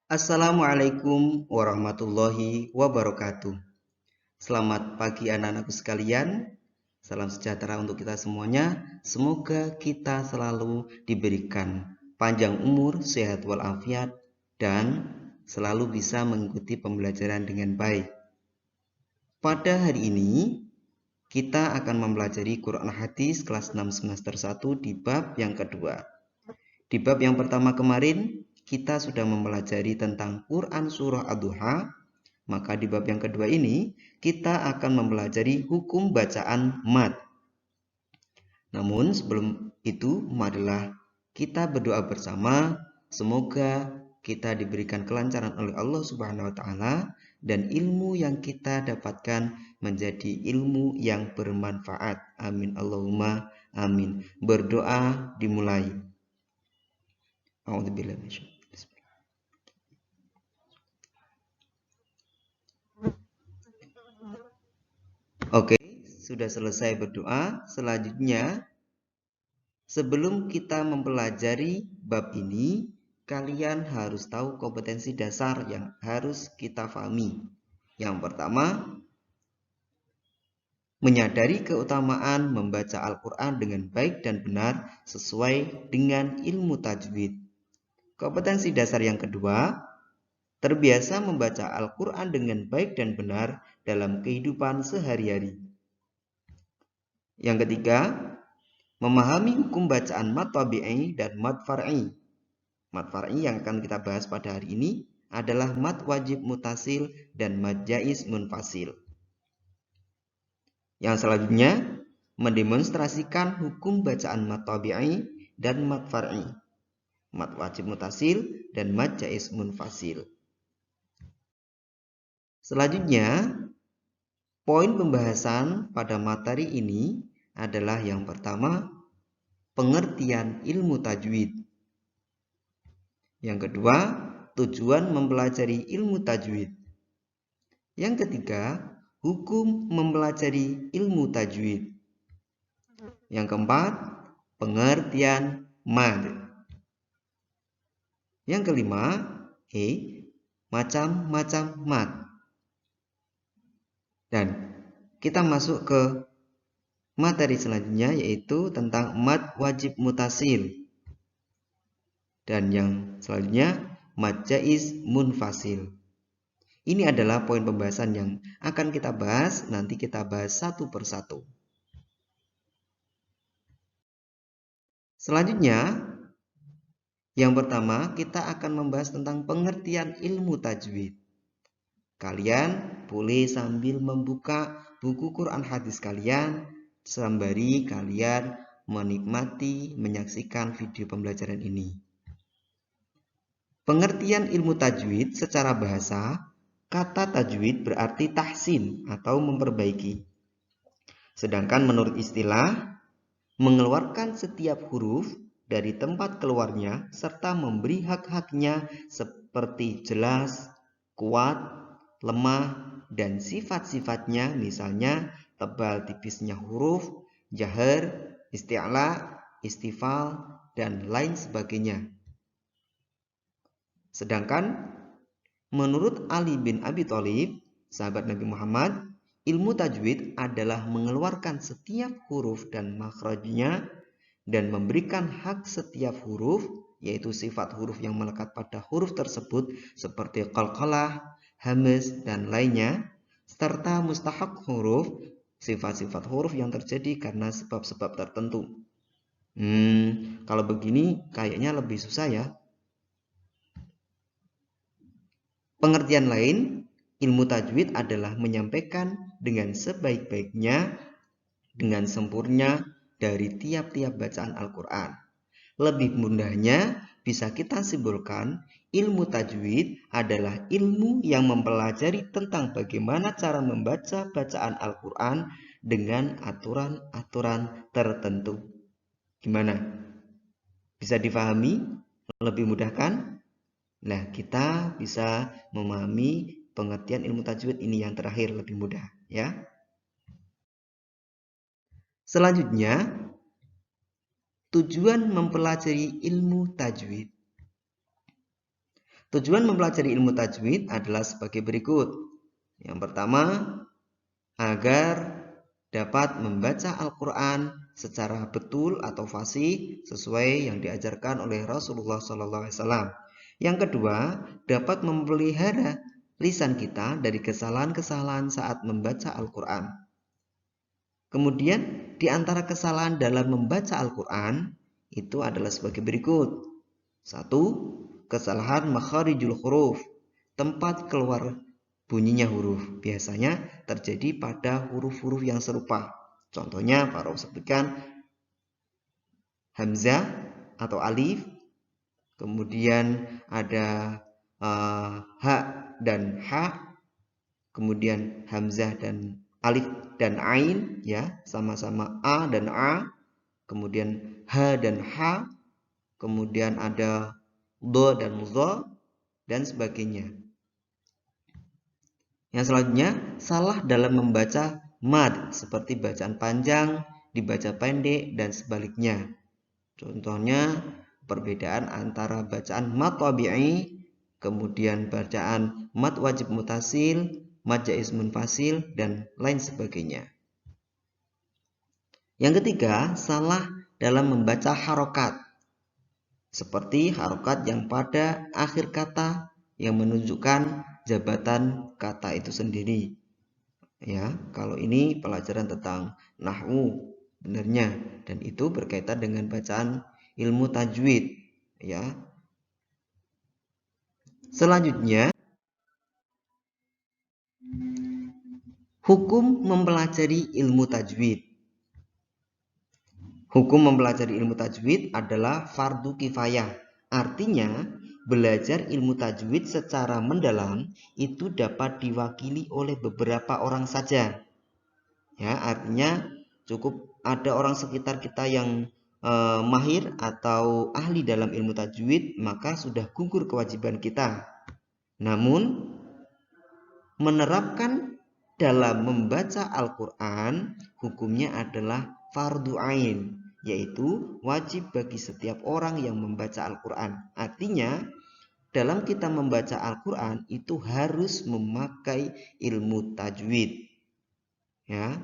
Assalamualaikum warahmatullahi wabarakatuh. Selamat pagi anak-anakku sekalian. Salam sejahtera untuk kita semuanya. Semoga kita selalu diberikan panjang umur, sehat walafiat, dan selalu bisa mengikuti pembelajaran dengan baik. Pada hari ini, kita akan mempelajari Quran Hadis kelas 6 semester 1 di bab yang kedua. Di bab yang pertama kemarin, kita sudah mempelajari tentang Quran Surah Ad-Duha. Maka di bab yang kedua ini, kita akan mempelajari hukum bacaan mad. Namun sebelum itu, marilah kita berdoa bersama. Semoga kita diberikan kelancaran oleh Allah Subhanahu wa Ta'ala dan ilmu yang kita dapatkan menjadi ilmu yang bermanfaat. Amin Allahumma amin. Berdoa dimulai. Oke, sudah selesai berdoa. Selanjutnya, sebelum kita mempelajari bab ini, kalian harus tahu kompetensi dasar yang harus kita pahami. Yang pertama, menyadari keutamaan membaca Al-Quran dengan baik dan benar sesuai dengan ilmu tajwid. Kompetensi dasar yang kedua, terbiasa membaca Al-Quran dengan baik dan benar dalam kehidupan sehari-hari. Yang ketiga, memahami hukum bacaan mad tabi'i dan mad far'i. Mad far'i yang akan kita bahas pada hari ini adalah mad wajib mutasil dan mad jaiz munfasil. Yang selanjutnya, mendemonstrasikan hukum bacaan mad tabi'i dan mad far'i, mad wajib mutasil dan mad jaiz munfasil. Selanjutnya, poin pembahasan pada materi ini adalah yang pertama, pengertian ilmu tajwid. Yang kedua, tujuan mempelajari ilmu tajwid. Yang ketiga, hukum mempelajari ilmu tajwid. Yang keempat, pengertian mad. Yang kelima, macam-macam mad. Dan kita masuk ke materi selanjutnya, yaitu tentang mad wajib mutasil. Dan yang selanjutnya, mad jaiz munfasil. Ini adalah poin pembahasan yang akan kita bahas. Nanti kita bahas satu persatu. Selanjutnya, yang pertama kita akan membahas tentang pengertian ilmu tajwid. Kalian boleh sambil membuka buku Quran hadis kalian sembari kalian menikmati, menyaksikan video pembelajaran ini. Pengertian ilmu tajwid secara bahasa, kata tajwid berarti tahsin atau memperbaiki. Sedangkan menurut istilah, mengeluarkan setiap huruf dari tempat keluarnya serta memberi hak-haknya seperti jelas, kuat, lemah, dan sifat-sifatnya, misalnya tebal tipisnya huruf, jahar, isti'la, istifal, dan lain sebagainya. Sedangkan menurut Ali bin Abi Thalib, sahabat Nabi Muhammad, ilmu tajwid adalah mengeluarkan setiap huruf dan makhrajnya dan memberikan hak setiap huruf, yaitu sifat huruf yang melekat pada huruf tersebut seperti qalqalah, hamz, dan lainnya, serta mustahak huruf, sifat-sifat huruf yang terjadi karena sebab-sebab tertentu. Kalau begini kayaknya lebih susah ya. Pengertian lain, ilmu tajwid adalah menyampaikan dengan sebaik-baiknya, dengan sempurna dari tiap-tiap bacaan Al-Quran. Lebih mudahnya bisa kita simpulkan, ilmu tajwid adalah ilmu yang mempelajari tentang bagaimana cara membaca bacaan Al-Quran dengan aturan-aturan tertentu. Gimana? Bisa difahami? Lebih mudah kan? Nah, kita bisa memahami pengertian ilmu tajwid ini yang terakhir lebih mudah, ya. Selanjutnya, tujuan mempelajari ilmu tajwid. Tujuan mempelajari ilmu tajwid adalah sebagai berikut. Yang pertama, agar dapat membaca Al-Quran secara betul atau fasih sesuai yang diajarkan oleh Rasulullah SAW. Yang kedua, dapat memelihara lisan kita dari kesalahan-kesalahan saat membaca Al-Quran. Kemudian, di antara kesalahan dalam membaca Al-Quran itu adalah sebagai berikut. 1. Kesalahan makharijul huruf, tempat keluar bunyinya huruf. Biasanya terjadi pada huruf-huruf yang serupa. Contohnya, Pak Rauf sebutkan hamzah atau alif, kemudian ada ha dan ha, kemudian hamzah dan alif dan ain, ya, sama-sama a dan a, kemudian ha dan ha, kemudian ada do dan zo, dan sebagainya. Yang selanjutnya, salah dalam membaca mad, seperti bacaan panjang dibaca pendek dan sebaliknya. Contohnya, perbedaan antara bacaan mad tabi'i, kemudian bacaan mad wajib mutasil, mad jaiz munfasil, dan lain sebagainya. Yang ketiga, salah dalam membaca harokat, seperti harokat yang pada akhir kata yang menunjukkan jabatan kata itu sendiri. Ya, kalau ini pelajaran tentang nahwu benarnya, dan itu berkaitan dengan bacaan ilmu tajwid, ya. Selanjutnya, hukum mempelajari ilmu tajwid. Hukum mempelajari ilmu tajwid adalah fardu kifayah. Artinya, belajar ilmu tajwid secara mendalam itu dapat diwakili oleh beberapa orang saja. Ya, artinya cukup ada orang sekitar kita yang mahir atau ahli dalam ilmu tajwid, maka sudah gugur kewajiban kita. Namun, menerapkan dalam membaca Al-Quran, hukumnya adalah fardu ain, yaitu wajib bagi setiap orang yang membaca Al-Quran. Artinya, dalam kita membaca Al-Quran itu harus memakai ilmu tajwid. Ya,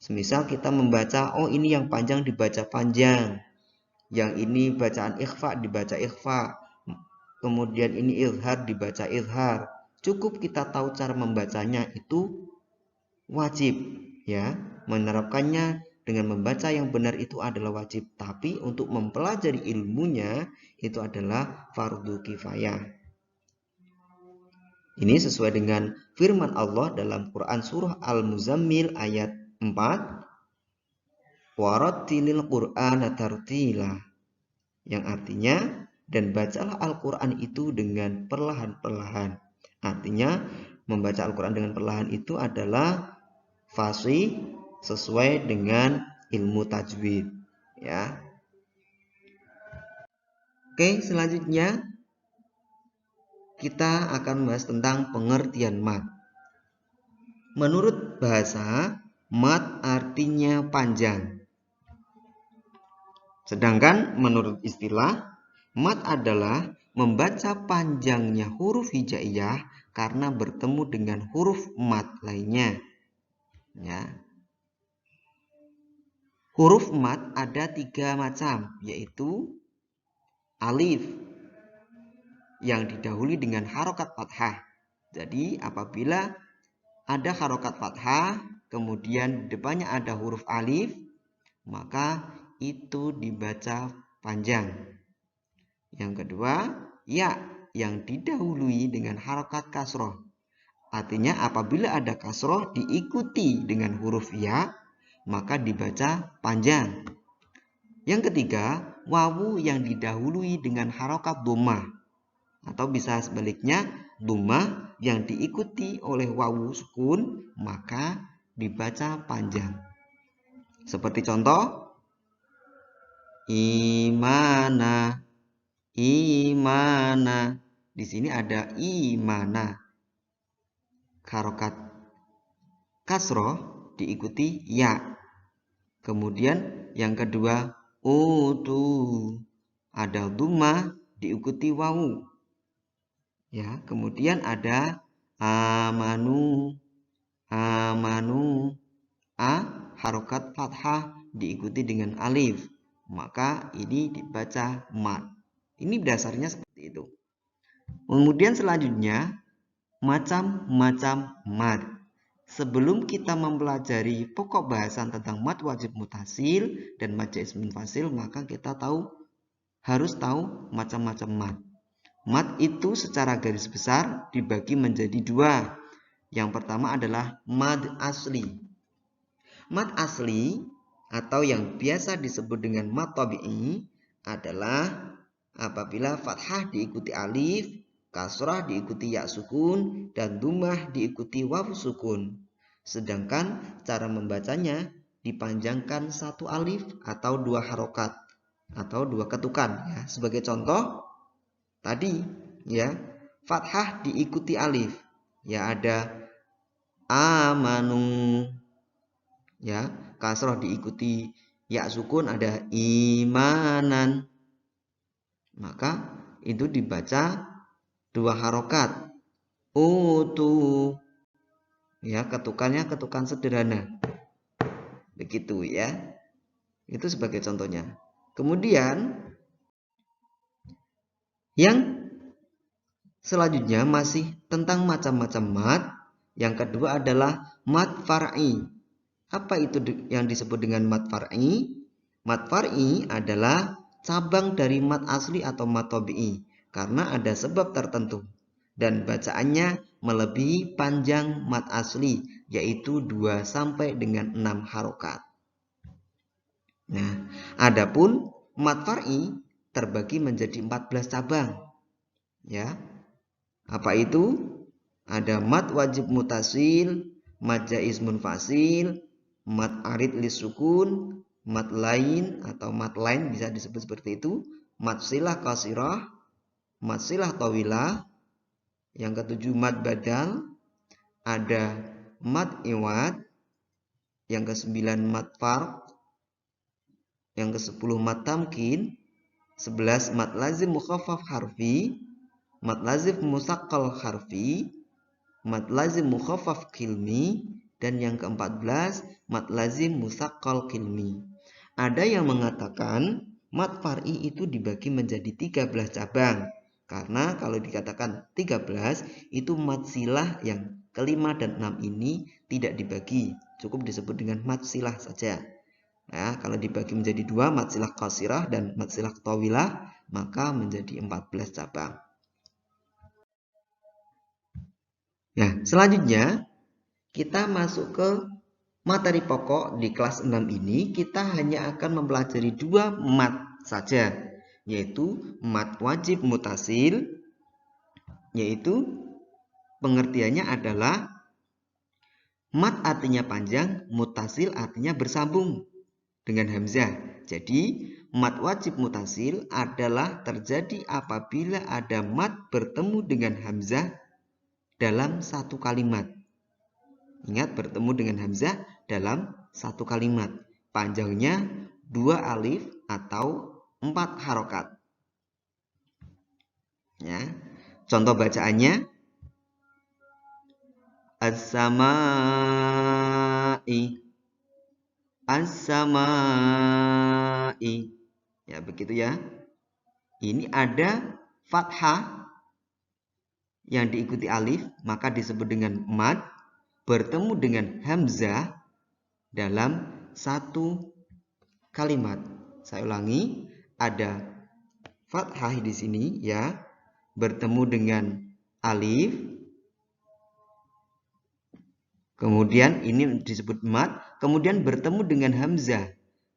semisal kita membaca, oh ini yang panjang dibaca panjang, yang ini bacaan ikhfa dibaca ikhfa, kemudian ini izhar dibaca izhar. Cukup kita tahu cara membacanya, itu wajib, ya. Menerapkannya dengan membaca yang benar itu adalah wajib, tapi untuk mempelajari ilmunya itu adalah fardu kifayah. Ini sesuai dengan firman Allah dalam Quran surah Al-Muzammil ayat 4, warattilil Qur'ana tartila, yang artinya, dan bacalah Al-Quran itu dengan perlahan-perlahan. Artinya, membaca Al-Quran dengan perlahan itu adalah fasih sesuai dengan ilmu tajwid, ya. Oke, selanjutnya kita akan membahas tentang pengertian mad. Menurut bahasa, mad artinya panjang. Sedangkan menurut istilah, mad adalah membaca panjangnya huruf hijaiyah karena bertemu dengan huruf mad lainnya. Ya. Huruf mad ada 3 macam, yaitu alif yang didahului dengan harokat fathah. Jadi apabila ada harokat fathah, kemudian di depannya ada huruf alif, maka itu dibaca panjang. Yang kedua, ya yang didahului dengan harokat kasroh. Artinya apabila ada kasroh diikuti dengan huruf ya, maka dibaca panjang. Yang ketiga, wawu yang didahului dengan harokat dhammah, atau bisa sebaliknya, dhammah yang diikuti oleh wawu sukun, maka dibaca panjang. Seperti contoh, imana, imana. Di sini ada imana. Harokat kasroh diikuti ya. Kemudian yang kedua, utu, ada dhammah diikuti wawu. Ya, kemudian ada amanu, amanu, a harokat fathah diikuti dengan alif, maka ini dibaca mat. Ini dasarnya seperti itu. Kemudian selanjutnya macam-macam mat. Sebelum kita mempelajari pokok bahasan tentang mat wajib mutasil dan mat jaiz munfasil, maka kita harus tahu macam-macam mat. Mat itu secara garis besar dibagi menjadi dua. Yang pertama adalah mad asli. Mad asli atau yang biasa disebut dengan mad tabi'i adalah apabila fathah diikuti alif, kasrah diikuti ya sukun, dan dhammah diikuti waw sukun. Sedangkan cara membacanya dipanjangkan satu alif atau dua harokat atau dua ketukan. Ya. Sebagai contoh tadi ya, fathah diikuti alif. Ya ada amanu. Ya, kasroh diikuti ya sukun ada imanan. Maka itu dibaca dua harokat. Utu. Ya, ketukannya ketukan sederhana. Begitu ya. Itu sebagai contohnya. Kemudian yang selanjutnya masih tentang macam-macam mat. Yang kedua adalah mat far'i. Apa itu yang disebut dengan mat far'i? Mat far'i adalah cabang dari mat asli atau mat tabi'i karena ada sebab tertentu dan bacaannya melebihi panjang mat asli, yaitu 2 sampai dengan 6 harokat. Nah, adapun mat far'i terbagi menjadi 14 cabang. Ya. Apa itu? Ada mat wajib mutasil, mat jaiz munfasil, mat arid lisukun, mat lain atau mat lain bisa disebut seperti itu, mat silah qasirah, mat silah tawilah. Yang ketujuh mat badal, ada mat iwad, yang kesembilan mat farq, yang ke-10 mat tamkin, 11 mat lazim mukhaffaf harfi, mat lazim musaqqal harfi, mat lazim mukhaffaf kilmi, dan yang ke-14 mat lazim musaqqal kilmi. Ada yang mengatakan mat far'i itu dibagi menjadi 13 cabang. Karena kalau dikatakan 13 itu mat silah yang kelima dan 6 ini tidak dibagi, cukup disebut dengan mat silah saja. Nah, kalau dibagi menjadi 2, mat silah qasirah dan mat silah tawilah, maka menjadi 14 cabang. Nah, selanjutnya kita masuk ke materi pokok di kelas 6 ini. Kita hanya akan mempelajari 2 mat saja, yaitu mat wajib mutasil, yaitu pengertiannya adalah mat artinya panjang, mutasil artinya bersambung dengan hamzah. Jadi mat wajib mutasil adalah terjadi apabila ada mat bertemu dengan hamzah dalam satu kalimat. Ingat, bertemu dengan hamzah dalam satu kalimat. Panjangnya 2 alif atau 4 harokat. Ya. Contoh bacaannya as-samai, as-samai. Ya, begitu ya. Ini ada fathah yang diikuti alif, maka disebut dengan mad, bertemu dengan hamzah dalam satu kalimat. Saya ulangi, ada fathah di sini ya, bertemu dengan alif. Kemudian ini disebut mad, kemudian bertemu dengan hamzah.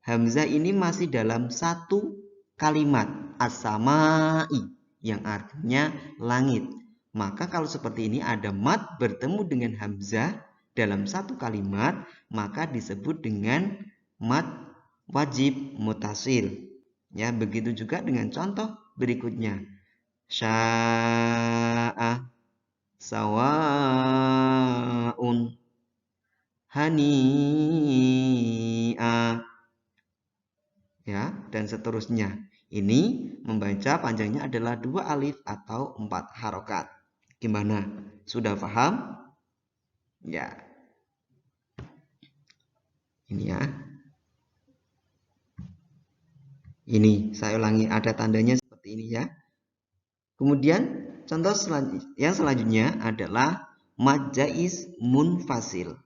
Hamzah ini masih dalam satu kalimat, as-samai, yang artinya langit. Maka kalau seperti ini ada mad bertemu dengan hamzah dalam satu kalimat, maka disebut dengan mad wajib mutasil. Ya, begitu juga dengan contoh berikutnya. Sya'a, sawaun, hani'a, ya, dan seterusnya. Ini membaca panjangnya adalah 2 alif atau 4 harokat. Gimana? Sudah paham? Ya. Ini ya. Ini saya ulangi, ada tandanya seperti ini ya. Kemudian contoh yang selanjutnya adalah mad jaiz munfasil.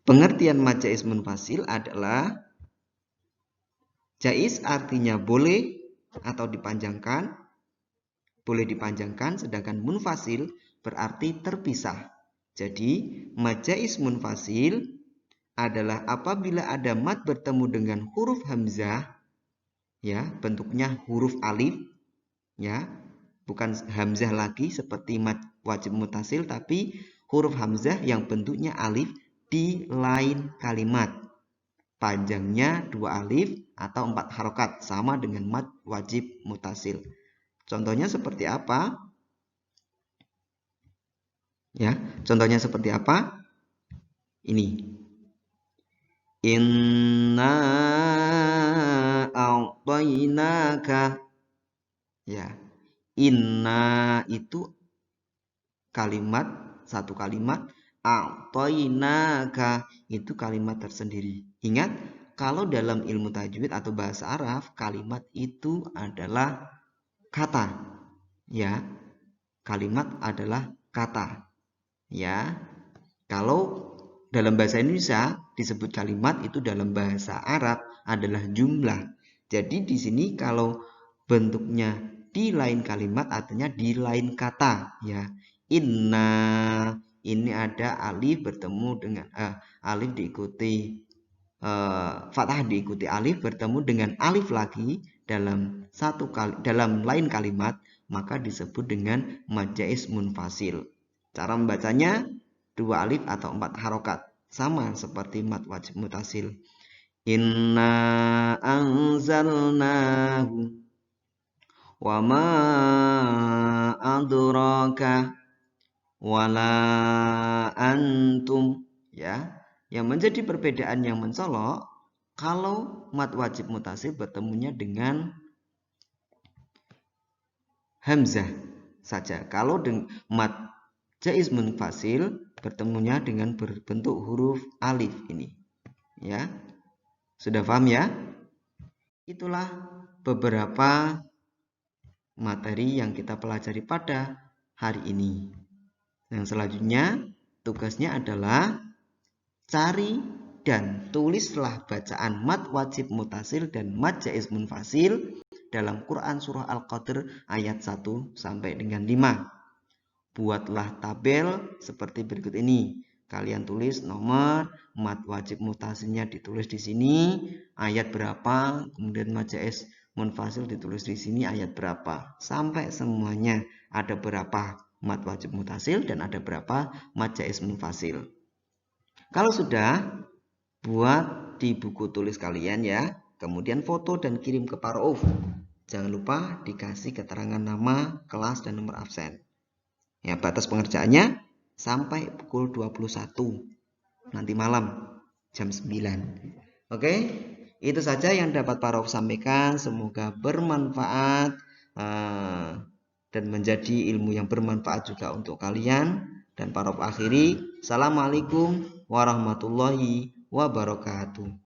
Pengertian mad jaiz munfasil adalah jaiz artinya boleh atau dipanjangkan, sedangkan munfasil berarti terpisah. Jadi mad jaiz munfasil adalah apabila ada mad bertemu dengan huruf hamzah, ya, bentuknya huruf alif, ya, bukan hamzah lagi seperti mad wajib mutasil, tapi huruf hamzah yang bentuknya alif di lain kalimat. Panjangnya 2 alif atau 4 harokat, sama dengan mad wajib mutasil. Contohnya seperti apa? Ya, contohnya seperti apa? Ini. Inna a'tainaka. Ya. Inna itu kalimat, satu kalimat. A'tainaka itu kalimat tersendiri. Ingat, kalau dalam ilmu tajwid atau bahasa Arab, kalimat itu adalah kata. Ya. Kalimat adalah kata. Ya. Kalau dalam bahasa Indonesia disebut kalimat, itu dalam bahasa Arab adalah jumlah. Jadi di sini kalau bentuknya di lain kalimat artinya di lain kata, ya. Inna ini ada alif bertemu dengan alif diikuti fathah diikuti alif bertemu dengan alif lagi dalam lain kalimat, maka disebut dengan mad jaiz munfasil. Cara membacanya 2 alif atau 4 harokat, sama seperti mad wajib mutasil. Inna anzalnahu wa ma adraka wala antum, ya. Yang menjadi perbedaan yang mencolok, kalau mad wajib mutasil bertemunya dengan hamzah saja. Kalau mad jaiz munfasil bertemunya dengan berbentuk huruf alif ini, ya. Sudah paham ya? Itulah beberapa materi yang kita pelajari pada hari ini. Yang selanjutnya tugasnya adalah cari dan tulislah bacaan mad wajib mutasil dan mad jaiz munfasil dalam Quran surah Al-Qadr ayat 1 sampai dengan 5. Buatlah tabel seperti berikut ini. Kalian tulis nomor mad wajib mutasilnya ditulis di sini ayat berapa, kemudian mad jaiz munfasil ditulis di sini ayat berapa, sampai semuanya ada berapa mad wajib mutasil dan ada berapa mad jaiz munfasil. Kalau sudah, buat di buku tulis kalian ya, kemudian foto dan kirim ke Parauf. Jangan lupa dikasih keterangan nama, kelas, dan nomor absen. Ya, batas pengerjaannya sampai pukul 21 nanti malam jam 9. Oke, itu saja yang dapat Parauf sampaikan. Semoga bermanfaat dan menjadi ilmu yang bermanfaat juga untuk kalian. Dan Parauf akhiri, assalamualaikum warahmatullahi wabarakatuh.